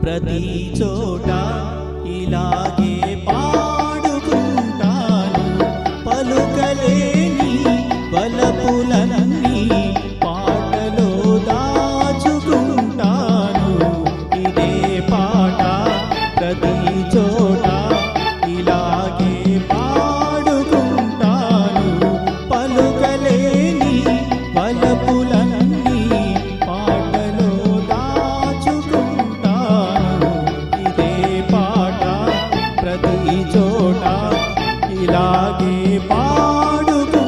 ప్రతి చోట ఇలాగే పాడుకుంటాను పలుకలేని వలపులన్నీ పాటలో దాచుకుంటాను ఇదే పాట ప్రతి చోట ఇలాగే పాడుకుంటాను పలుకలేని వలపులన్నీ పాటలో దాచుకుంటాను ఇదే పాట ప్రతి చోట ఇలాగే పాడుకుంటాను.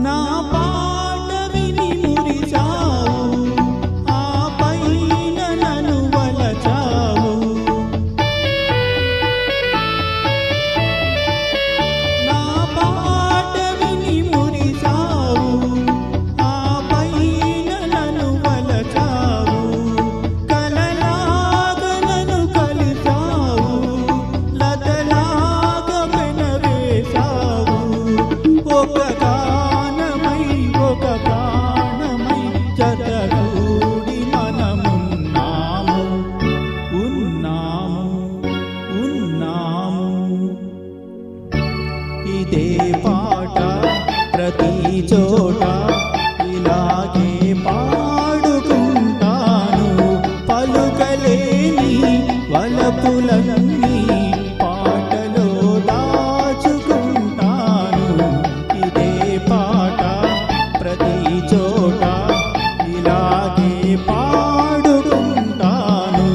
నా పాట విని మురిసావు ఆ పైన నన్ను వలచావు నా పాట విని మురిసావు ఆ పైన నన్ను వలచావు కలలాగా నన్ను కలిసావు లతలాగా పెనవేశావు ఒక ప్రాణమై జతగూడి మనమున్నాము ఉన్నాము ఇదే పాట ప్రతి చోట ఇలాగే పాడుకుంటాను పలుకలేని వలపులన్నీ పాటలో దాచుకుంటాను ఇదే పాట ప్రతి చోట ఇలాగే పాడుకుంటాను.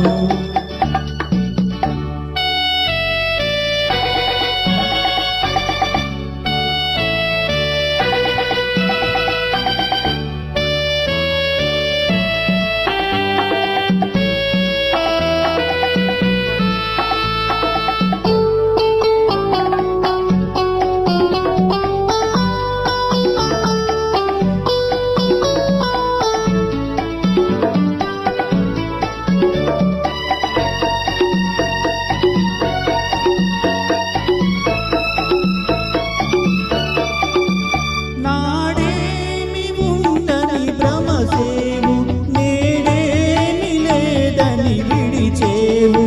నాడేమి ఉందని భ్రమసేవు నేడేమి లేదని విడిచేవు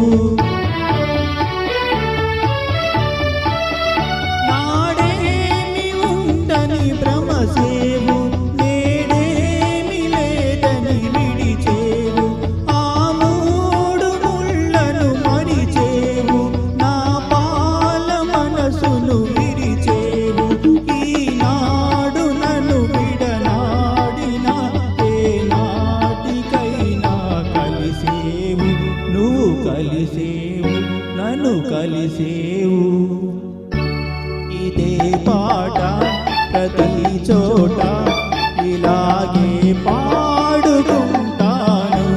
నాడేమి ఉందని భ్రమసేవు నేడేమి లేదని విడిచేవు ఆ మూడు ముళ్ళను మరిచేవు నా పాల మనసును విరిచేవు ఈనాడు నన్ను విడనాడిన ఏ నాటికైనా కలిసేవు నువ్వు కలిసేవు నన్ను కలిసేవు ఇదే పాట ప్రతి చోట ఇలాగే పాడుకుంటాను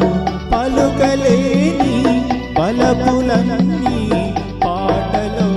పలుకలేని వలపులన్నీ పాటలో